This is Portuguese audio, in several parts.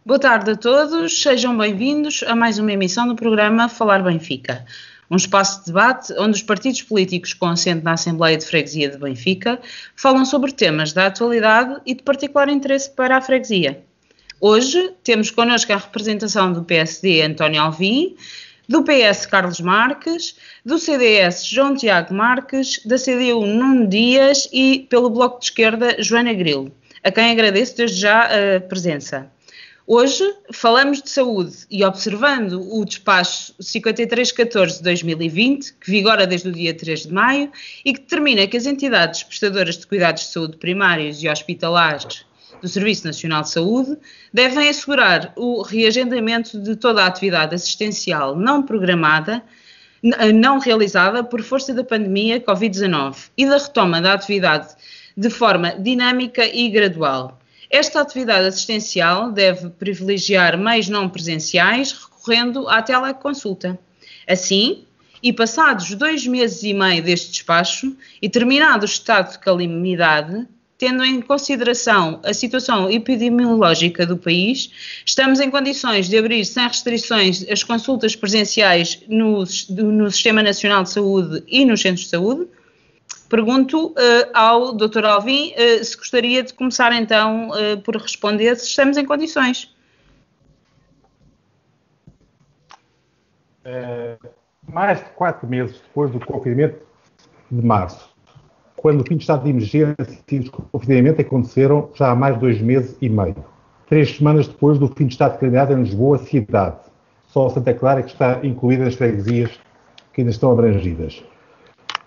Boa tarde a todos, sejam bem-vindos a mais uma emissão do programa Falar Benfica, um espaço de debate onde os partidos políticos com assento na Assembleia de Freguesia de Benfica falam sobre temas da atualidade e de particular interesse para a freguesia. Hoje temos connosco a representação do PSD António Alvim, do PS Carlos Marques, do CDS João Tiago Marques, da CDU Nuno Dias e pelo Bloco de Esquerda Joana Grilo, a quem agradeço desde já a presença. Hoje falamos de saúde e observando o despacho 5314 de 2020, que vigora desde o dia 3 de maio e que determina que as entidades prestadoras de cuidados de saúde primários e hospitalares do Serviço Nacional de Saúde devem assegurar o reagendamento de toda a atividade assistencial não programada, não realizada por força da pandemia Covid-19 e da retoma da atividade de forma dinâmica e gradual. Esta atividade assistencial deve privilegiar meios não presenciais, recorrendo à teleconsulta. Assim, e passados 2 meses e meio deste despacho e terminado o estado de calamidade, tendo em consideração a situação epidemiológica do país, estamos em condições de abrir sem restrições as consultas presenciais no Sistema Nacional de Saúde e nos centros de saúde. Pergunto ao Dr. Alvim se gostaria de começar então por responder se estamos em condições. Mais de 4 meses depois do confinamento de março, quando o fim de estado de emergência e o desconfinamento aconteceram já há mais de 2 meses e meio. 3 semanas depois do fim de estado de calamidade em Lisboa, cidade. Só Santa Clara que está incluída nas freguesias que ainda estão abrangidas.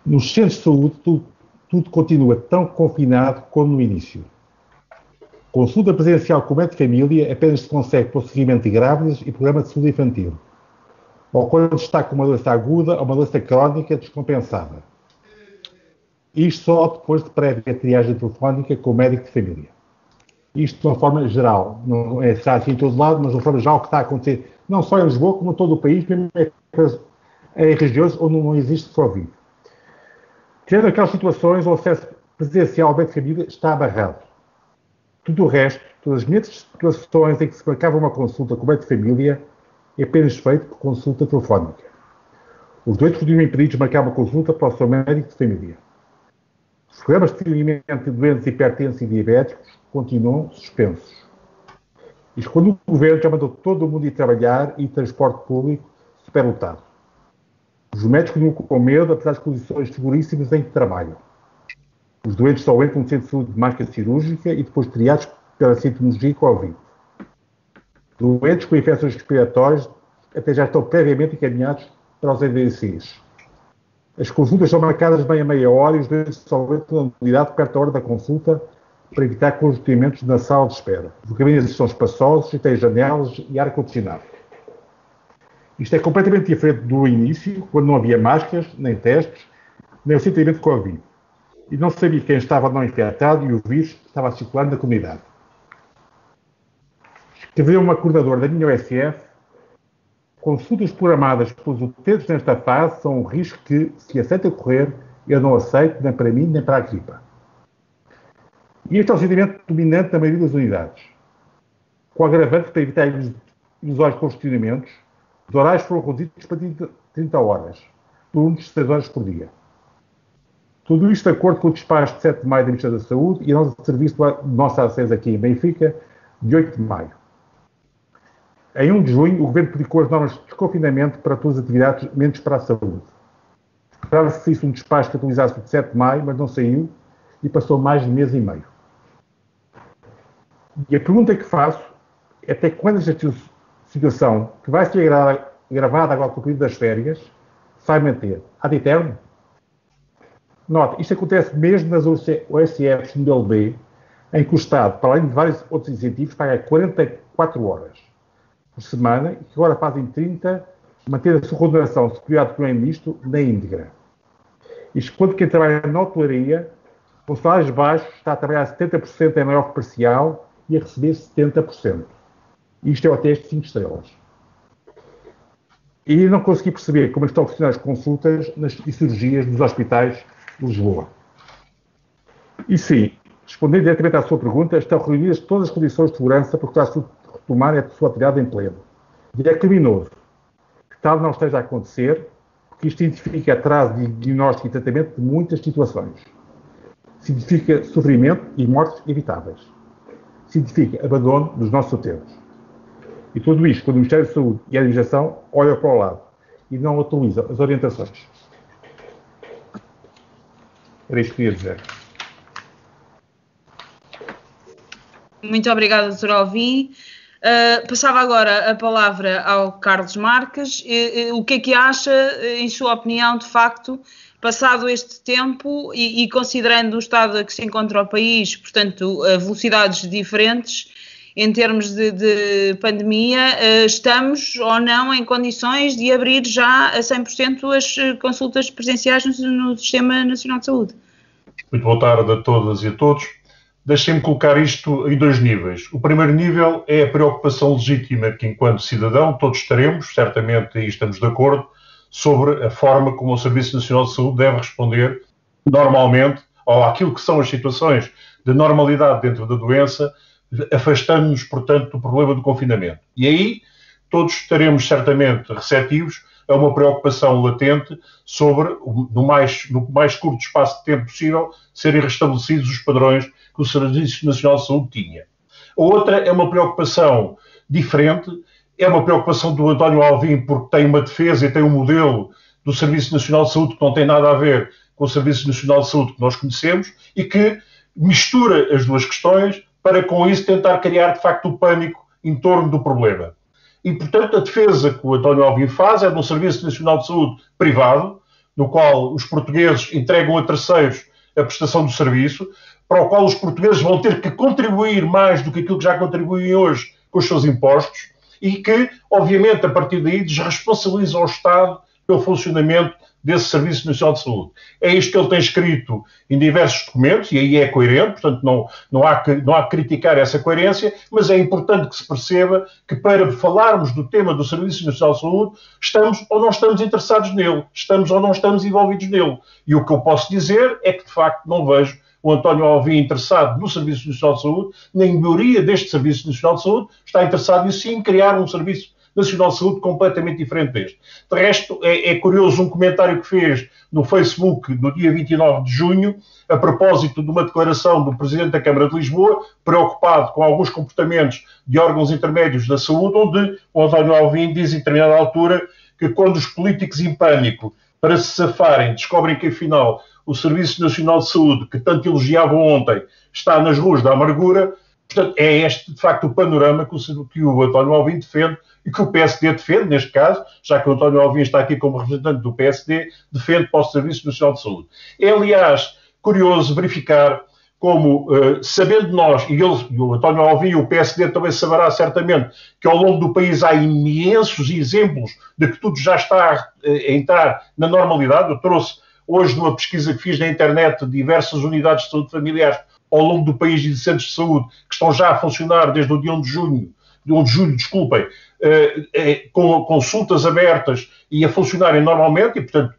Nos centros de saúde, tudo continua tão confinado como no início. Consulta presencial com médico de família apenas se consegue para o seguimento de grávidas e programa de saúde infantil. Ou quando está com uma doença aguda ou uma doença crónica descompensada. Isto só depois de prévia triagem telefónica com o médico de família. Isto de uma forma geral. Não é assim em todo lado, mas de uma forma geral que está a acontecer não só em Lisboa, como em todo o país, mesmo em regiões onde não existe Covid. Tirando aquelas situações, o acesso presencial ao médico de família está barrado. Tudo o resto, todas as minhas situações em que se marcava uma consulta com o médico de família, é apenas feito por consulta telefónica. Os doentes podiam impedidos de marcar uma consulta para o seu médico de família. Os programas de seguimento de doentes hipertensos e diabéticos continuam suspensos. Isto quando o governo já mandou todo o mundo ir trabalhar e transporte público superlotado. Os médicos continuam com medo, apesar das condições seguríssimas em que trabalham. Os doentes só entram no centro de saúde de máscara cirúrgica e depois triados pela sintomatologia Covid. Doentes com infecções respiratórias até já estão previamente encaminhados para os EDCs. As consultas são marcadas bem a meia hora e os doentes só entram na unidade perto da hora da consulta para evitar congestionamentos na sala de espera. Os gabinetes são espaçosos e têm janelas e ar-condicionado. Isto é completamente diferente do início, quando não havia máscaras, nem testes, nem o sentimento de Covid. E não sabia quem estava ou não infectado e o vírus estava a circular na comunidade. Escreveu uma coordenadora da minha OSF: consultas programadas pelos utentes nesta fase são um risco que, se aceita correr, eu não aceito nem para mim nem para a equipa. E este é o sentimento dominante na maioria das unidades. Com o agravante para evitar ilusórios congestionamentos, os horários foram reduzidos para 30 horas, turnos de 6 horas por dia. Tudo isto de acordo com o despacho de 7 de maio da Ministra da Saúde e a nossa serviço de nossa acesso aqui em Benfica, de 8 de maio. Em 1 de junho, o Governo publicou as normas de desconfinamento para todas as atividades, menos para a saúde. Esperava-se que saísse um despacho que atualizasse o de 7 de maio, mas não saiu e passou mais de mês e meio. E a pergunta que faço é até quando esta situação, que vai ser gravada agora com o período das férias, se vai manter? Ad eterno? Note, isto acontece mesmo nas OSFs modelo B, em que o Estado, para além de vários outros incentivos, paga 44 horas por semana, e que agora fazem 30, mantendo a sua remuneração superior ao Primeiro-Ministro na íntegra. Isto quando quem trabalha na hotelaria, com salários baixos, está a trabalhar 70% em maior parcial e a receber 70%. Isto é o teste de 5 estrelas. E não consegui perceber como estão a funcionar as consultas e cirurgias nos hospitais de Lisboa. E sim, Respondendo diretamente à sua pergunta, estão reunidas todas as condições de segurança para que a retomar a sua atividade em pleno. E é criminoso que tal não esteja a acontecer, porque isto significa atraso de diagnóstico e tratamento de muitas situações. Significa sofrimento e mortes evitáveis. Significa abandono dos nossos uteros. E tudo isto quando o Ministério da Saúde e a Administração olham para o lado e não atualizam as orientações. Era isto que queria dizer. Muito obrigada, Dr. Alvim. Passava agora a palavra ao Carlos Marques. O que é que acha, em sua opinião, de facto, passado este tempo e considerando o estado a que se encontra o país, portanto, a velocidades diferentes em termos de pandemia, estamos ou não em condições de abrir já a 100% as consultas presenciais no Sistema Nacional de Saúde? Muito boa tarde a todas e a todos. Deixem-me colocar isto em dois níveis. O primeiro nível é a preocupação legítima que, enquanto cidadão, todos teremos, certamente aí estamos de acordo, sobre a forma como o Serviço Nacional de Saúde deve responder normalmente ou àquilo que são as situações de normalidade dentro da doença, afastando-nos, portanto, do problema do confinamento. E aí todos estaremos certamente receptivos a uma preocupação latente sobre, no mais curto espaço de tempo possível, serem restabelecidos os padrões que o Serviço Nacional de Saúde tinha. A outra é uma preocupação diferente, é uma preocupação do António Alvim, porque tem uma defesa e tem um modelo do Serviço Nacional de Saúde que não tem nada a ver com o Serviço Nacional de Saúde que nós conhecemos e que mistura as duas questões para, com isso, tentar criar, de facto, o pânico em torno do problema. E, portanto, a defesa que o António Alvim faz é de um Serviço Nacional de Saúde privado, no qual os portugueses entregam a terceiros a prestação do serviço, para o qual os portugueses vão ter que contribuir mais do que aquilo que já contribuem hoje com os seus impostos e que, obviamente, a partir daí desresponsabilizam o Estado pelo funcionamento desse Serviço Nacional de Saúde. É isto que ele tem escrito em diversos documentos, e aí é coerente, portanto não há que criticar essa coerência, mas é importante que se perceba que para falarmos do tema do Serviço Nacional de Saúde, estamos ou não estamos interessados nele, estamos ou não estamos envolvidos nele. E o que eu posso dizer é que, de facto, não vejo o António Alvim interessado no Serviço Nacional de Saúde, nem a maioria deste Serviço Nacional de Saúde está interessado em criar um Serviço Nacional de Saúde completamente diferente deste. De resto, é curioso um comentário que fez no Facebook no dia 29 de junho, a propósito de uma declaração do Presidente da Câmara de Lisboa, preocupado com alguns comportamentos de órgãos intermédios da saúde, onde o António Alvim diz em determinada altura que quando os políticos em pânico, para se safarem, descobrem que afinal o Serviço Nacional de Saúde, que tanto elogiavam ontem, está nas ruas da amargura. Portanto, é este, de facto, o panorama que o António Alvim defende e que o PSD defende, neste caso, já que o António Alvim está aqui como representante do PSD, defende para o Serviço Nacional de Saúde. É, aliás, curioso verificar como, sabendo nós, e o António Alvim e o PSD também saberá certamente, que ao longo do país há imensos exemplos de que tudo já está a entrar na normalidade. Eu trouxe hoje, numa pesquisa que fiz na internet, diversas unidades de saúde familiares ao longo do país e de centros de saúde que estão já a funcionar desde o dia 1 de julho, com consultas abertas e a funcionarem normalmente e, portanto,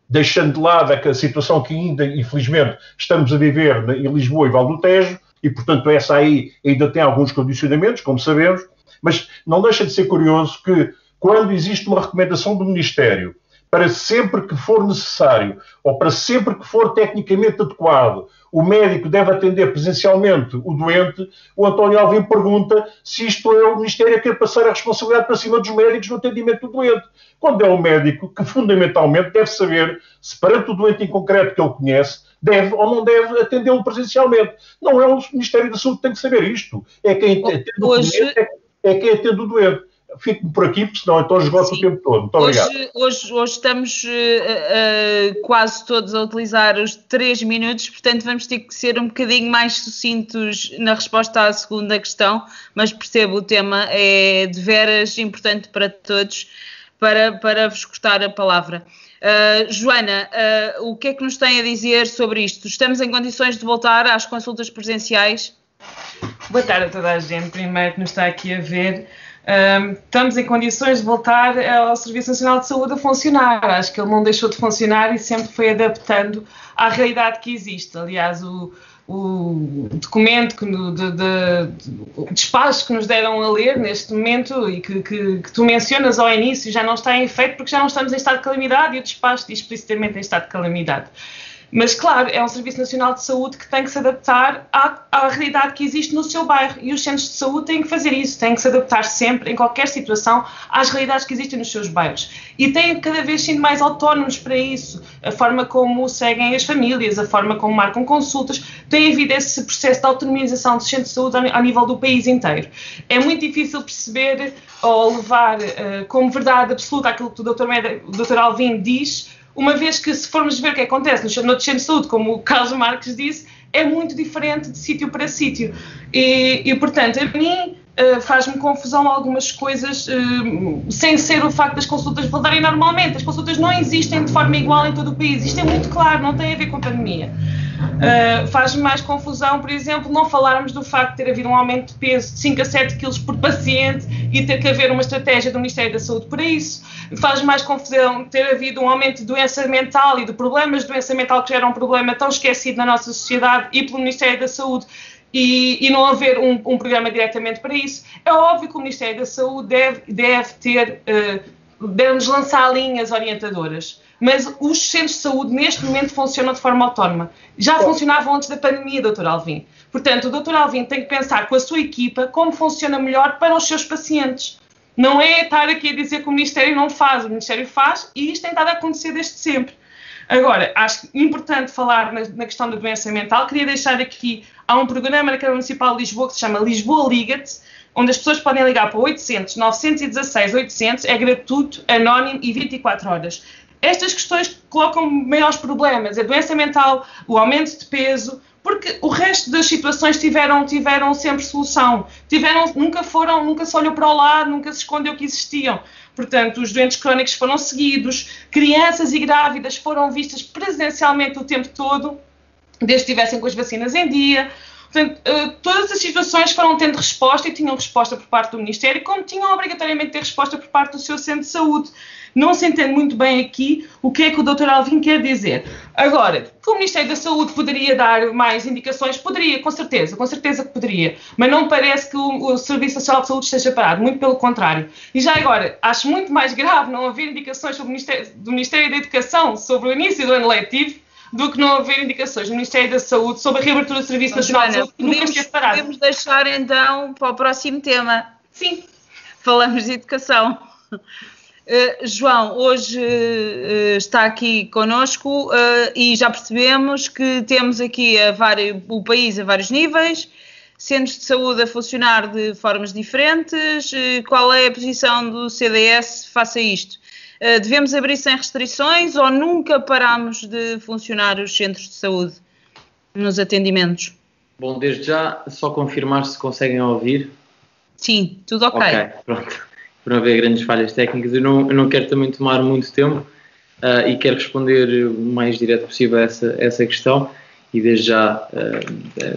deixando de lado a situação que ainda, infelizmente, estamos a viver em Lisboa e Val do Tejo e, portanto, essa aí ainda tem alguns condicionamentos, como sabemos, mas não deixa de ser curioso que, quando existe uma recomendação do Ministério para sempre que for necessário ou para sempre que for tecnicamente adequado, o médico deve atender presencialmente o doente, o António Alvim pergunta se isto é o Ministério que quer passar a responsabilidade para cima dos médicos no atendimento do doente. Quando é o médico que, fundamentalmente, deve saber se, perante o doente em concreto que ele conhece, deve ou não deve atendê-lo presencialmente. Não é o Ministério da Saúde que tem que saber isto. É quem atende o doente, é quem atende o doente. Fico por aqui, porque senão então esgoto o tempo todo. Muito obrigado. Hoje estamos quase todos a utilizar os 3 minutos, portanto vamos ter que ser um bocadinho mais sucintos na resposta à segunda questão, mas percebo o tema é de veras importante para todos, para vos cortar a palavra. Joana, o que é que nos tem a dizer sobre isto? Estamos em condições de voltar às consultas presenciais? Boa tarde a toda a gente, primeiro que nos está aqui a ver. Estamos em condições de voltar ao Serviço Nacional de Saúde a funcionar. Acho que ele não deixou de funcionar e sempre foi adaptando à realidade que existe. Aliás, o o documento, o despacho que nos deram a ler neste momento e que tu mencionas ao início já não está em efeito porque já não estamos em estado de calamidade e o despacho diz explicitamente em estado de calamidade. Mas, claro, é um Serviço Nacional de Saúde que tem que se adaptar à realidade que existe no seu bairro e os centros de saúde têm que fazer isso, têm que se adaptar sempre, em qualquer situação, às realidades que existem nos seus bairros. E têm cada vez sido mais autónomos para isso, a forma como seguem as famílias, a forma como marcam consultas, tem havido esse processo de autonomização dos centros de saúde a nível do país inteiro. É muito difícil perceber ou levar como verdade absoluta aquilo que o Dr. Alvim diz, uma vez que, se formos ver o que acontece no centro de saúde, como o Carlos Marques disse, é muito diferente de sítio para sítio. E portanto, a mim faz-me confusão algumas coisas, sem ser o facto das consultas voltarem normalmente. As consultas não existem de forma igual em todo o país. Isto é muito claro, não tem a ver com a pandemia. Faz-me mais confusão, por exemplo, não falarmos do facto de ter havido um aumento de peso de 5 a 7 quilos por paciente e ter que haver uma estratégia do Ministério da Saúde para isso. Faz mais confusão ter havido um aumento de doença mental e de problemas de doença mental que já era um problema tão esquecido na nossa sociedade e pelo Ministério da Saúde e não haver um programa diretamente para isso. É óbvio que o Ministério da Saúde deve-nos lançar linhas orientadoras, mas os centros de saúde neste momento funcionam de forma autónoma. Já funcionavam antes da pandemia, Dr. Alvim. Portanto, o Dr. Alvim tem que pensar com a sua equipa como funciona melhor para os seus pacientes. Não é estar aqui a dizer que o Ministério não faz, o Ministério faz e isto tem estado a acontecer desde sempre. Agora, acho importante falar na questão da doença mental. Queria deixar aqui, há um programa na Câmara Municipal de Lisboa que se chama Lisboa Liga-te, onde as pessoas podem ligar para 800 916 800, é gratuito, anónimo e 24 horas. Estas questões colocam maiores problemas, a doença mental, o aumento de peso, porque o resto das situações tiveram sempre solução. Nunca se olhou para o lado, nunca se escondeu que existiam. Portanto, os doentes crónicos foram seguidos, crianças e grávidas foram vistas presencialmente o tempo todo, desde que estivessem com as vacinas em dia. Portanto, todas as situações foram tendo resposta e tinham resposta por parte do Ministério, como tinham obrigatoriamente de ter resposta por parte do seu centro de saúde. Não se entende muito bem aqui o que é que o Dr. Alvim quer dizer. Agora, que o Ministério da Saúde poderia dar mais indicações? Poderia, com certeza que poderia. Mas não parece que o Serviço Nacional de Saúde esteja parado, muito pelo contrário. E já agora, acho muito mais grave não haver indicações do Ministério da Educação sobre o início do ano letivo do que não haver indicações do Ministério da Saúde sobre a reabertura do Serviço Nacional de Saúde, que nunca esteve parado. Podemos deixar então para o próximo tema. Sim. Falamos de educação. João, hoje está aqui connosco e já percebemos que temos aqui o país a vários níveis, centros de saúde a funcionar de formas diferentes. Qual é a posição do CDS face a isto? Devemos abrir sem restrições ou nunca paramos de funcionar os centros de saúde nos atendimentos? Bom, desde já, só confirmar se conseguem ouvir. Sim, tudo ok. Ok, pronto. Por não haver grandes falhas técnicas. Eu não quero também tomar muito tempo e quero responder o mais direto possível a essa questão e desde já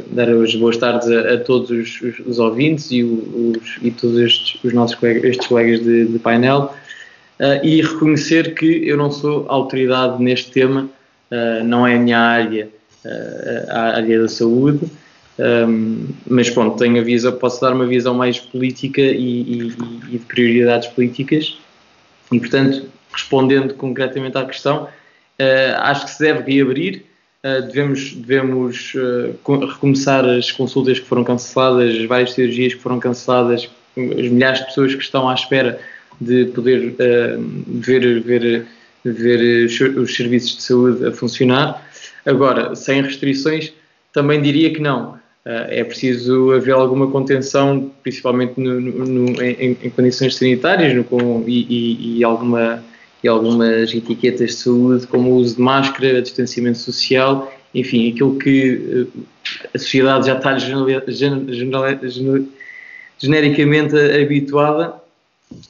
dar as boas tardes a todos os ouvintes e todos estes nossos colegas de painel e reconhecer que eu não sou autoridade neste tema, não é a minha área, a área da saúde. Mas pronto, posso dar uma visão mais política e de prioridades políticas e, portanto, respondendo concretamente à questão, acho que se deve reabrir, devemos recomeçar as consultas que foram canceladas, as várias cirurgias que foram canceladas, as milhares de pessoas que estão à espera de poder ver os serviços de saúde a funcionar. Agora, sem restrições, também diria que não. É preciso haver alguma contenção, principalmente em condições sanitárias e algumas etiquetas de saúde, como o uso de máscara, distanciamento social, enfim, aquilo que a sociedade já está genericamente habituada.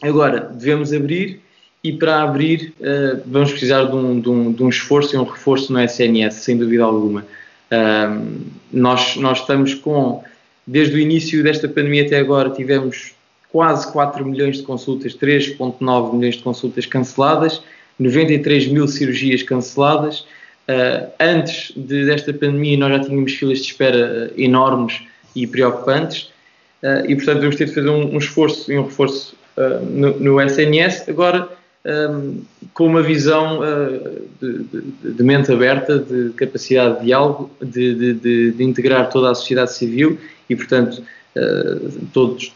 Agora, devemos abrir e para abrir vamos precisar de um esforço e um reforço no SNS, sem dúvida alguma. Nós estamos desde o início desta pandemia até agora, tivemos quase 4 milhões de consultas, 3,9 milhões de consultas canceladas, 93 mil cirurgias canceladas, Antes desta pandemia nós já tínhamos filas de espera enormes e preocupantes, e portanto vamos ter de fazer um esforço e um reforço no SNS, agora com uma visão de mente aberta, de capacidade de diálogo, de integrar toda a sociedade civil e portanto todos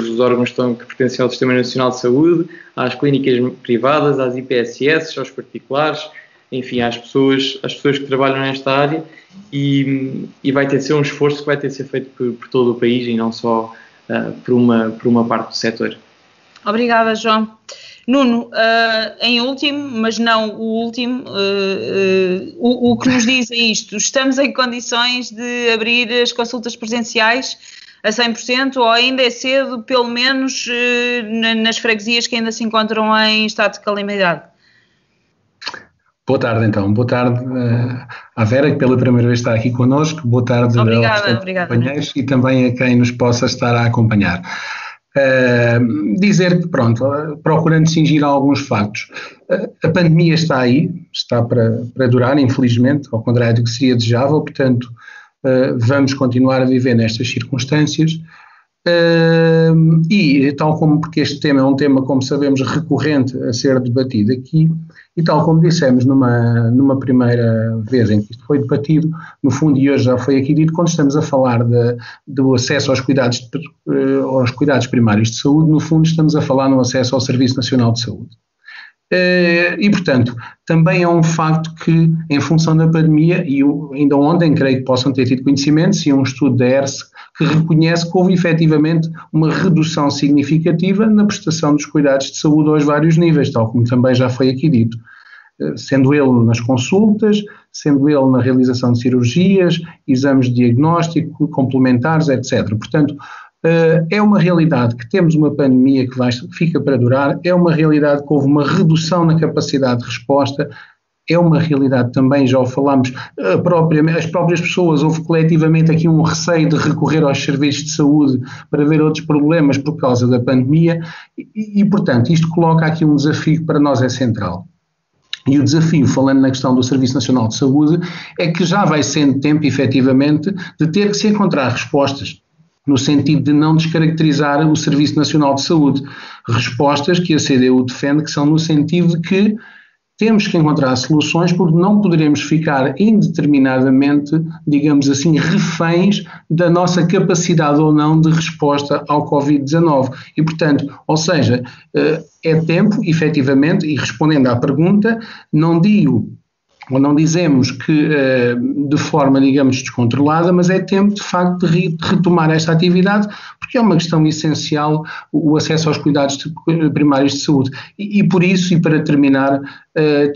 os órgãos que pertencem ao Sistema Nacional de Saúde, às clínicas privadas, às IPSS, aos particulares, enfim, às pessoas que trabalham nesta área, e vai ter de ser um esforço que vai ter de ser feito por todo o país e não só por uma parte do setor. Obrigada, João. Nuno, em último, mas não o último, o que nos diz é isto: estamos em condições de abrir as consultas presenciais a 100% ou ainda é cedo, pelo menos nas freguesias que ainda se encontram em estado de calamidade? Boa tarde, então. Boa tarde à Vera, que pela primeira vez está aqui connosco. Boa tarde aos companheiros e também a quem nos possa estar a acompanhar. Dizer que, pronto, procurando cingir alguns factos, a pandemia está aí, está para durar, infelizmente, ao contrário do que seria desejável, portanto, vamos continuar a viver nestas circunstâncias. E tal como, porque este tema é um tema, como sabemos, recorrente a ser debatido aqui, e tal como dissemos numa primeira vez em que isto foi debatido, no fundo, e hoje já foi aqui dito, quando estamos a falar do acesso aos cuidados primários de saúde, no fundo estamos a falar no acesso ao Serviço Nacional de Saúde. E, portanto, também é um facto que, em função da pandemia, e ainda ontem creio que possam ter tido conhecimento, se um estudo da ERSE que reconhece que houve efetivamente uma redução significativa na prestação dos cuidados de saúde aos vários níveis, tal como também já foi aqui dito, sendo ele nas consultas, sendo ele na realização de cirurgias, exames de diagnóstico, complementares, etc. Portanto, é uma realidade que temos uma pandemia que fica para durar, é uma realidade que houve uma redução na capacidade de resposta, é uma realidade também, já o falámos, as próprias pessoas, houve coletivamente aqui um receio de recorrer aos serviços de saúde para ver outros problemas por causa da pandemia e portanto, isto coloca aqui um desafio que para nós é central. E o desafio, falando na questão do Serviço Nacional de Saúde, é que já vai sendo tempo, efetivamente, de ter que se encontrar respostas, no sentido de não descaracterizar o Serviço Nacional de Saúde. Respostas que a CDU defende, que são no sentido de que temos que encontrar soluções porque não poderemos ficar indeterminadamente, digamos assim, reféns da nossa capacidade ou não de resposta ao Covid-19. E, portanto, ou seja, é tempo, efetivamente, e respondendo à pergunta, não digo ou não dizemos que de forma, digamos, descontrolada, mas é tempo, de facto, de retomar esta atividade, porque é uma questão essencial o acesso aos cuidados primários de saúde. E por isso, e para terminar,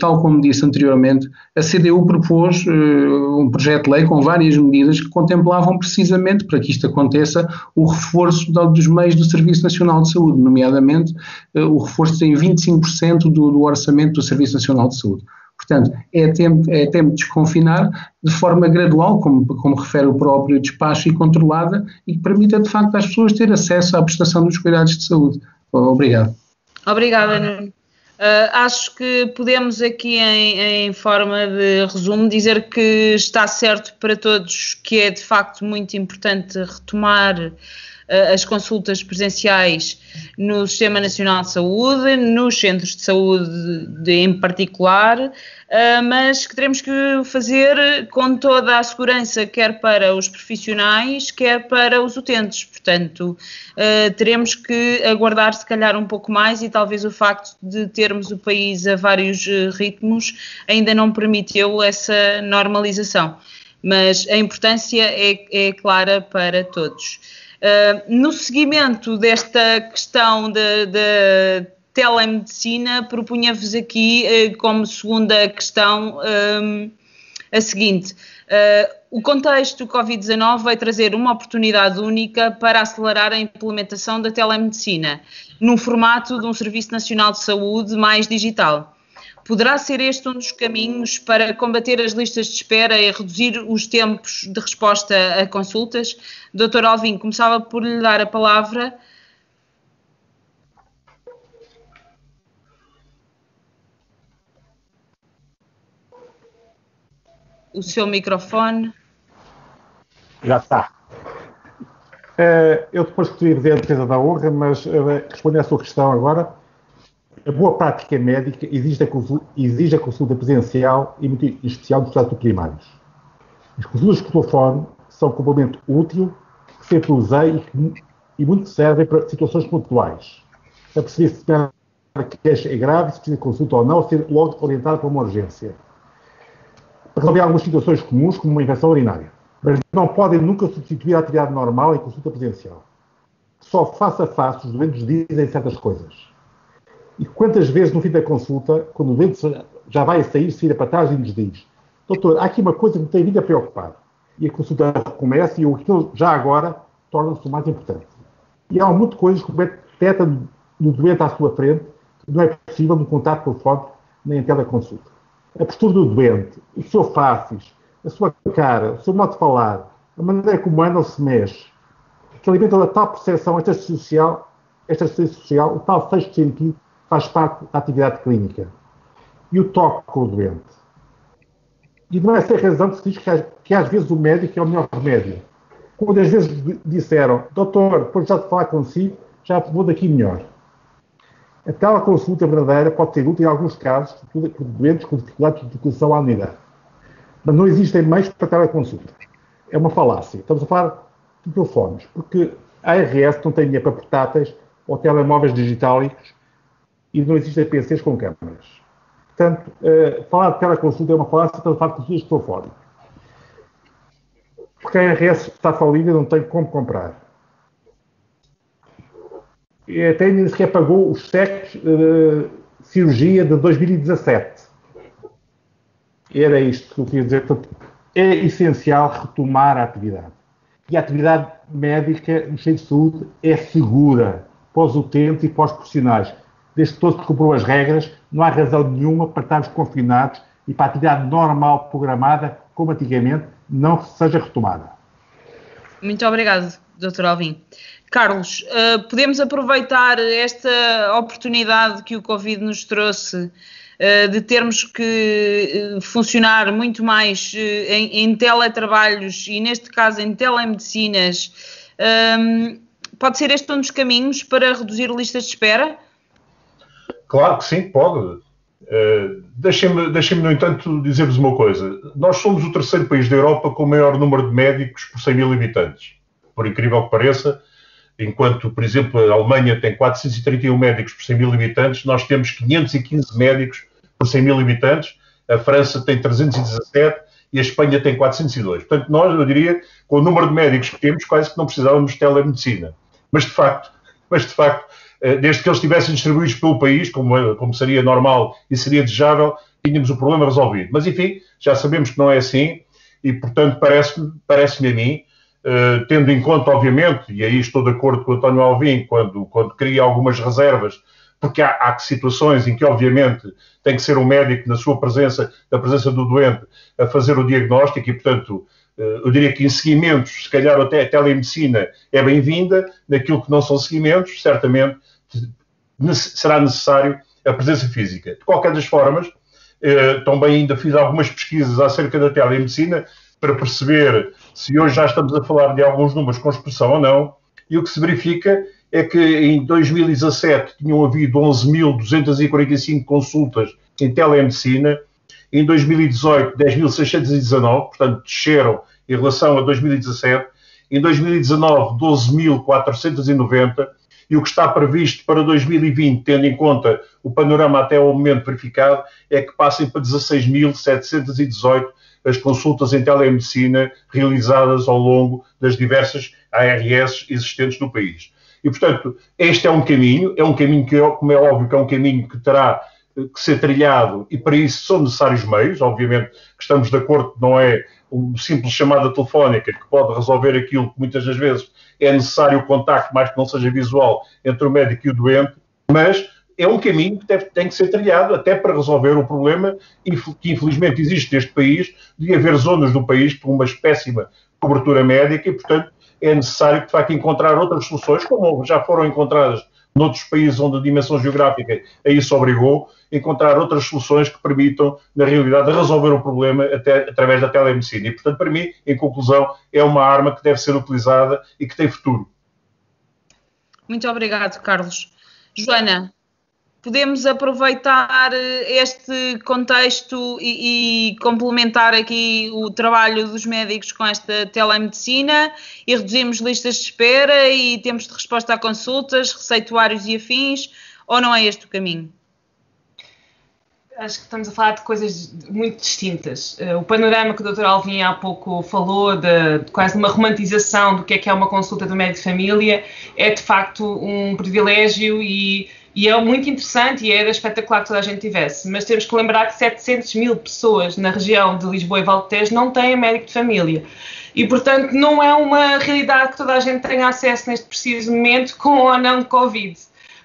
tal como disse anteriormente, a CDU propôs um projeto de lei com várias medidas que contemplavam precisamente, para que isto aconteça, o reforço dos meios do Serviço Nacional de Saúde, nomeadamente o reforço em 25% do orçamento do Serviço Nacional de Saúde. Portanto, é tempo de desconfinar de forma gradual, como refere o próprio despacho, e controlada, e que permita, de facto, às pessoas ter acesso à prestação dos cuidados de saúde. Obrigado. Obrigada, Nuno. Acho que podemos aqui, em forma de resumo, dizer que está certo para todos que é, de facto, muito importante retomar as consultas presenciais no Sistema Nacional de Saúde, nos centros de saúde em particular, mas que teremos que fazer com toda a segurança, quer para os profissionais, quer para os utentes. Portanto, teremos que aguardar se calhar um pouco mais, e talvez o facto de termos o país a vários ritmos ainda não permitiu essa normalização. Mas a importância é clara para todos. No seguimento desta questão da telemedicina, propunha-vos aqui como segunda questão a seguinte: o contexto do Covid-19 vai trazer uma oportunidade única para acelerar a implementação da telemedicina num formato de um Serviço Nacional de Saúde mais digital. Poderá ser este um dos caminhos para combater as listas de espera e reduzir os tempos de resposta a consultas? Dr. Alvim, começava por lhe dar a palavra. o seu microfone. Já está. Eu depois gostaria de dizer a defesa da honra, mas respondendo à sua questão agora, a boa prática médica exige a consulta presencial e, muito em especial, dos cuidados primários. As consultas por telefone são um complemento útil, que sempre usei e muito servem para situações pontuais. A perceber se a queixa é grave, se precisa de consulta ou não, ser logo orientado para uma urgência. Para resolver algumas situações comuns, como uma infecção urinária. Mas não podem nunca substituir a atividade normal em consulta presencial. Só face a face os doentes dizem certas coisas. E quantas vezes no fim da consulta, quando o doente já vai sair, se vira para trás e nos diz: doutor, há aqui uma coisa que me tem vindo a preocupar. E a consulta recomeça e aquilo já agora torna-se o mais importante. E há um monte de coisas que o médico detecta no doente à sua frente, que não é possível no contato telefónico nem em teleconsulta. A postura do doente, o seu faces, a sua cara, o seu modo de falar, a maneira como anda ou se mexe, que alimenta a tal percepção, esta assistência social, o tal sexto sentido, faz parte da atividade clínica. E o toque com o doente. E não é sem razão que se diz que às vezes o médico é o melhor remédio. Quando às vezes disseram: doutor, depois já de falar consigo, já vou daqui melhor. A teleconsulta verdadeira pode ser útil em alguns casos, por doentes com dificuldades de locomoção à unidade. Mas não existem meios para teleconsulta. É uma falácia. Estamos a falar de telefones, porque a ARS não tem dinheiro para portáteis ou telemóveis digitálicos e não existem PCs com câmaras. Portanto, falar de teleconsulta é uma falácia, estamos a falar de consultas de telefone. Porque a ARS está falida e não tem como comprar. E até nem sequer pagou os cheques de cirurgia de 2017. Era isto que eu queria dizer. Portanto, é essencial retomar a atividade. E a atividade médica no centro de saúde é segura para os utentes e para os profissionais. Desde que todos cumpriram as regras, não há razão nenhuma para estarmos confinados e para a atividade normal programada, como antigamente, não seja retomada. Muito obrigado, Dr. Alvim. Carlos, podemos aproveitar esta oportunidade que o Covid nos trouxe de termos que funcionar muito mais em teletrabalhos e, neste caso, em telemedicinas. Pode ser este um dos caminhos para reduzir listas de espera? Claro que sim, pode. Deixem-me, no entanto, dizer-vos uma coisa. Nós somos o terceiro país da Europa com o maior número de médicos por 100 mil habitantes. Por incrível que pareça, enquanto, por exemplo, a Alemanha tem 431 médicos por 100 mil habitantes, nós temos 515 médicos por 100 mil habitantes, a França tem 317 e a Espanha tem 402. Portanto, nós, eu diria, com o número de médicos que temos, quase que não precisávamos de telemedicina. Mas, de facto, desde que eles estivessem distribuídos pelo país, como seria normal e seria desejável, tínhamos o problema resolvido. Mas, enfim, já sabemos que não é assim e, portanto, parece-me a mim, tendo em conta, obviamente, e aí estou de acordo com o António Alvim, quando cria algumas reservas, porque há situações em que, obviamente, tem que ser um médico na sua presença, na presença do doente, a fazer o diagnóstico e, portanto, eu diria que em seguimentos, se calhar até a telemedicina é bem-vinda, naquilo que não são seguimentos, certamente será necessário a presença física. De qualquer das formas, também ainda fiz algumas pesquisas acerca da telemedicina para perceber se hoje já estamos a falar de alguns números com expressão ou não, e o que se verifica é que em 2017 tinham havido 11.245 consultas em telemedicina, em 2018 10.619, portanto desceram em relação a 2017, em 2019 12.490, e o que está previsto para 2020, tendo em conta o panorama até ao momento verificado, é que passem para 16.718 as consultas em telemedicina realizadas ao longo das diversas ARS existentes no país. E, portanto, este é um caminho que, como é óbvio, que é um caminho que terá que ser trilhado e para isso são necessários meios. Obviamente que estamos de acordo que não é uma simples chamada telefónica que pode resolver aquilo que muitas das vezes é necessário o contacto, mais que não seja visual, entre o médico e o doente, mas é um caminho que tem que ser trilhado até para resolver o problema que infelizmente existe neste país, de haver zonas do país com uma péssima cobertura médica e, portanto, é necessário, de facto, encontrar outras soluções, como já foram encontradas noutros países onde a dimensão geográfica a isso obrigou, encontrar outras soluções que permitam, na realidade, resolver o problema até através da telemedicina. E, portanto, para mim, em conclusão, é uma arma que deve ser utilizada e que tem futuro. Muito obrigado, Carlos. Joana, podemos aproveitar este contexto e complementar aqui o trabalho dos médicos com esta telemedicina e reduzimos listas de espera e tempos de resposta a consultas, receituários e afins, ou não é este o caminho? Acho que estamos a falar de coisas muito distintas. O panorama que o Dr. Alvim há pouco falou, de quase uma romantização do que é uma consulta do médico de família, é de facto um privilégio e é muito interessante e era espetacular que toda a gente tivesse. Mas temos que lembrar que 700 mil pessoas na região de Lisboa e Val de Tejo não têm médico de família. E, portanto, não é uma realidade que toda a gente tenha acesso neste preciso momento com ou não Covid.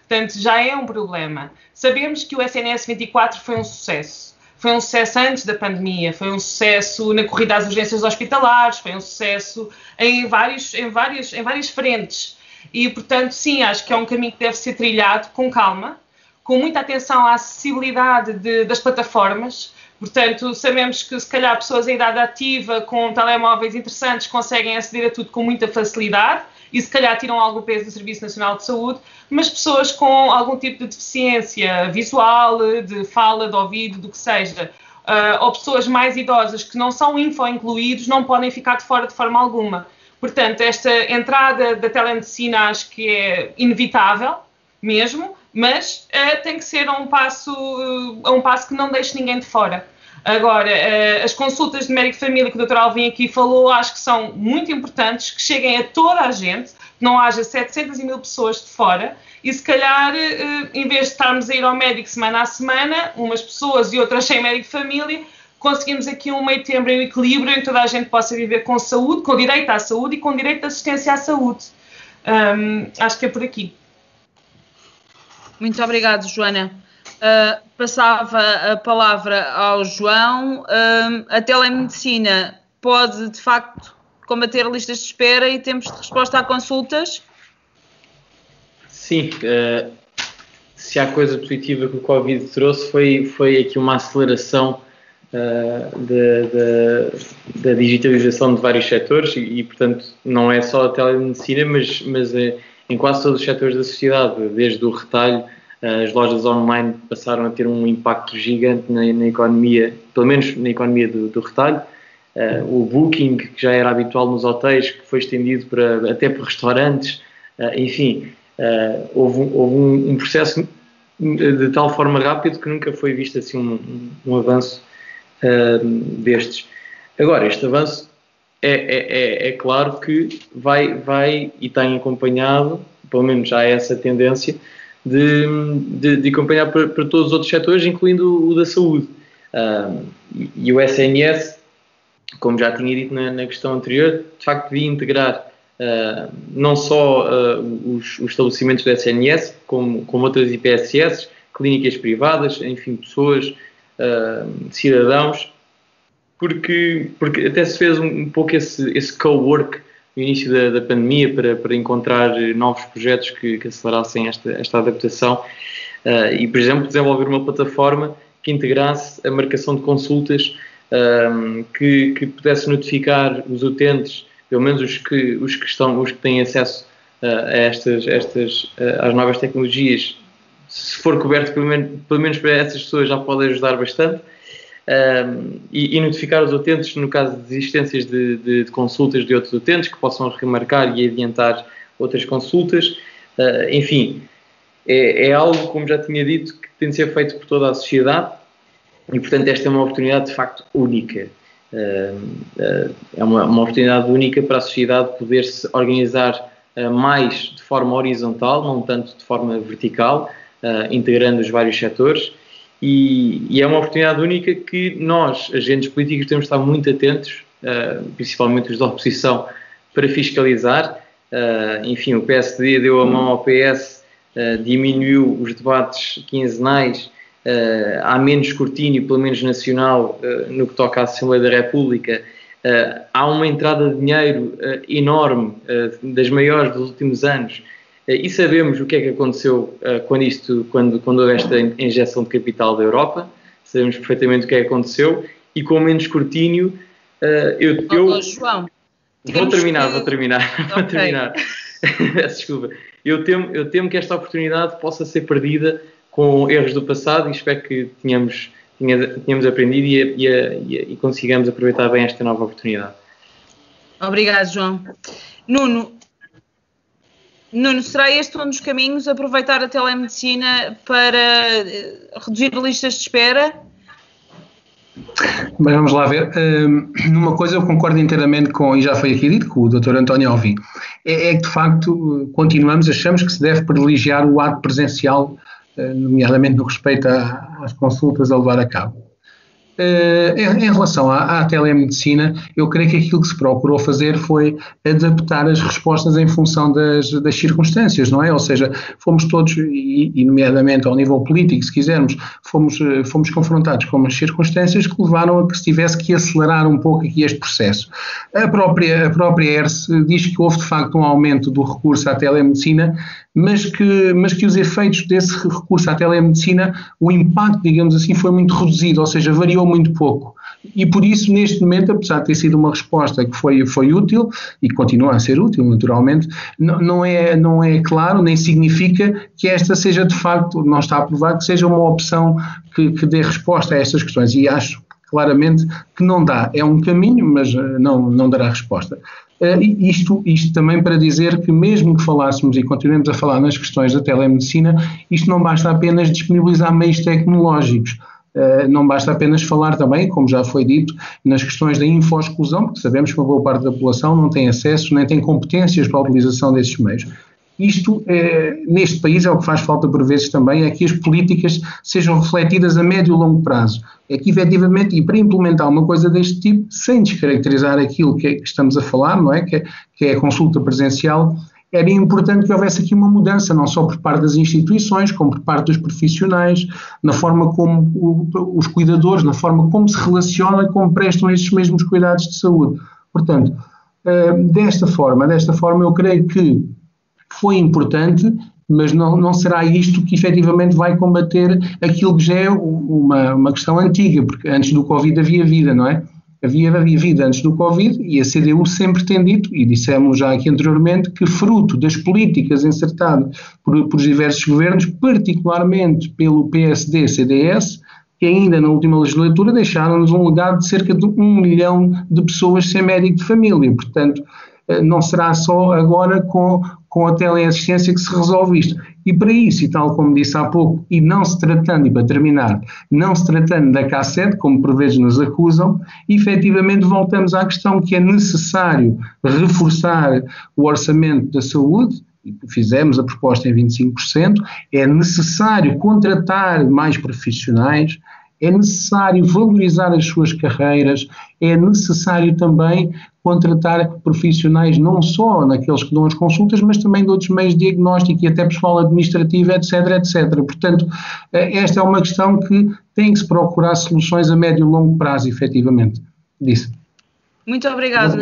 Portanto, já é um problema. Sabemos que o SNS 24 foi um sucesso. Foi um sucesso antes da pandemia, foi um sucesso na corrida às urgências hospitalares, foi um sucesso em várias frentes. E, portanto, sim, acho que é um caminho que deve ser trilhado com calma, com muita atenção à acessibilidade das plataformas. Portanto, sabemos que, se calhar, pessoas em idade ativa com telemóveis interessantes conseguem aceder a tudo com muita facilidade e, se calhar, tiram algum peso do Serviço Nacional de Saúde, mas pessoas com algum tipo de deficiência visual, de fala, de ouvido, do que seja, ou pessoas mais idosas que não são info-incluídos, não podem ficar de fora de forma alguma. Portanto, esta entrada da telemedicina acho que é inevitável mesmo, mas tem que ser a um passo que não deixe ninguém de fora. Agora, as consultas de médico de família que o Dr. Alvim aqui falou, acho que são muito importantes, que cheguem a toda a gente, que não haja 700 mil pessoas de fora e, se calhar, em vez de estarmos a ir ao médico semana a semana, umas pessoas e outras sem médico de família, conseguimos aqui um meio termo em equilíbrio em que toda a gente possa viver com saúde, com direito à saúde e com direito de assistência à saúde. Acho que é por aqui. Muito obrigado, Joana. Passava a palavra ao João. A telemedicina pode, de facto, combater listas de espera e tempos de resposta a consultas? Sim. Se há coisa positiva que o Covid trouxe foi aqui uma aceleração da digitalização de vários setores e, portanto, não é só a telemedicina, mas em quase todos os setores da sociedade, desde o retalho. As lojas online passaram a ter um impacto gigante na economia, pelo menos na economia do retalho. O booking, que já era habitual nos hotéis, que foi estendido até para restaurantes. Enfim, houve um processo de tal forma rápido que nunca foi visto assim um avanço destes. Agora, este avanço é claro que vai e tem acompanhado, pelo menos já há essa tendência, de acompanhar para todos os outros setores, incluindo o da saúde. E o SNS, como já tinha dito na questão anterior, de facto devia integrar não só os estabelecimentos do SNS, como outras IPSS, clínicas privadas, enfim, pessoas, cidadãos, porque até se fez um pouco esse co-work no início da pandemia para encontrar novos projetos que acelerassem esta adaptação e, por exemplo, desenvolver uma plataforma que integrasse a marcação de consultas, que pudesse notificar os utentes, pelo menos os que têm acesso às novas tecnologias. Se for coberto, pelo menos para essas pessoas já pode ajudar bastante. E notificar os utentes no caso de existências de consultas de outros utentes que possam remarcar e adiantar outras consultas. Enfim, é algo, como já tinha dito, que tem de ser feito por toda a sociedade e, portanto, esta é uma oportunidade de facto única. É uma oportunidade única para a sociedade poder se organizar mais de forma horizontal, não tanto de forma vertical, integrando os vários setores. E é uma oportunidade única que nós, agentes políticos, temos de estar muito atentos, principalmente os da oposição, para fiscalizar. Enfim, o PSD deu a mão ao PS, diminuiu os debates quinzenais, há menos escrutínio, pelo menos nacional, no que toca à Assembleia da República. Há uma entrada de dinheiro enorme, das maiores dos últimos anos, e sabemos o que é que aconteceu quando houve esta injeção de capital da Europa, sabemos perfeitamente o que é que aconteceu, e com menos escrutínio, João, vou terminar. Peço desculpa. Eu temo que esta oportunidade possa ser perdida com erros do passado, e espero que tenhamos aprendido e consigamos aproveitar bem esta nova oportunidade. Obrigado, João. Nuno, será este um dos caminhos, aproveitar a telemedicina para reduzir listas de espera? Mas vamos lá ver. Numa coisa eu concordo inteiramente com, e já foi aqui dito, com o Dr. António Alvim, é que de facto achamos que se deve privilegiar o ato presencial, nomeadamente no respeito às consultas a levar a cabo. Em relação à telemedicina, eu creio que aquilo que se procurou fazer foi adaptar as respostas em função das circunstâncias, não é? Ou seja, fomos todos, e nomeadamente ao nível político, se quisermos, fomos confrontados com umas circunstâncias que levaram a que se tivesse que acelerar um pouco aqui este processo. A própria ERS diz que houve de facto um aumento do recurso à telemedicina, mas que os efeitos desse recurso à telemedicina, o impacto, digamos assim, foi muito reduzido, ou seja, variou muito pouco. E por isso, neste momento, apesar de ter sido uma resposta que foi útil, e continua a ser útil, naturalmente, não é claro, nem significa que esta seja, de facto, não está aprovado, que seja uma opção que dê resposta a estas questões. E acho claramente que não dá. É um caminho, mas não dará resposta. Isto também para dizer que, mesmo que falássemos e continuemos a falar nas questões da telemedicina, isto não basta apenas disponibilizar meios tecnológicos, não basta apenas falar também, como já foi dito, nas questões da info-exclusão, porque sabemos que uma boa parte da população não tem acesso, nem tem competências para a utilização desses meios. Isto, neste país, é o que faz falta por vezes também, é que as políticas sejam refletidas a médio e longo prazo. É que, efetivamente, e para implementar uma coisa deste tipo, sem descaracterizar aquilo que estamos a falar, não é? Que é a consulta presencial, era importante que houvesse aqui uma mudança, não só por parte das instituições, como por parte dos profissionais, na forma como os cuidadores, na forma como se relacionam e como prestam esses mesmos cuidados de saúde. Portanto, desta forma eu creio que foi importante, mas não será isto que efetivamente vai combater aquilo que já é uma questão antiga, porque antes do Covid havia vida, não é? Havia vida antes do Covid, e a CDU sempre tem dito, e dissemos já aqui anteriormente, que fruto das políticas encertadas por diversos governos, particularmente pelo PSD-CDS, que ainda na última legislatura deixaram-nos um legado de cerca de 1 milhão de pessoas sem médico de família. Portanto, não será só agora com a teleassistência que se resolve isto. E para isso, e tal como disse há pouco, e não se tratando, e para terminar, não se tratando da K7, como por vezes nos acusam, efetivamente voltamos à questão que é necessário reforçar o orçamento da saúde, e fizemos a proposta em 25%, é necessário contratar mais profissionais, é necessário valorizar as suas carreiras, é necessário também contratar profissionais não só naqueles que dão as consultas, mas também de outros meios de diagnóstico e até pessoal administrativo, etc, etc. Portanto, esta é uma questão que tem que se procurar soluções a médio e longo prazo, efetivamente. Disse. Muito obrigado.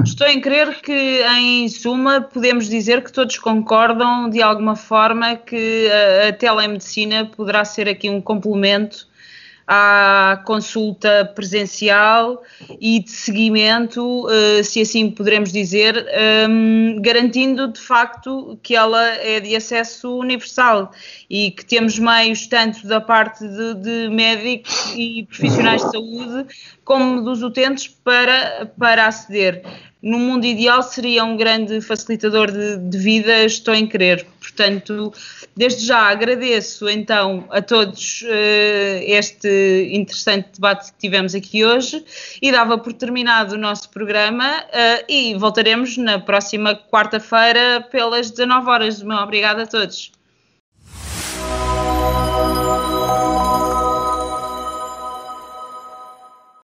Estou em crer que, em suma, podemos dizer que todos concordam, de alguma forma, que a telemedicina poderá ser aqui um complemento à consulta presencial e de seguimento, se assim poderemos dizer, garantindo de facto que ela é de acesso universal e que temos meios tanto da parte de médicos e profissionais de saúde como dos utentes para aceder. No mundo ideal seria um grande facilitador de vida, estou em crer. Portanto, desde já agradeço então a todos este interessante debate que tivemos aqui hoje e dava por terminado o nosso programa e voltaremos na próxima quarta-feira pelas 19 horas. Obrigada a todos.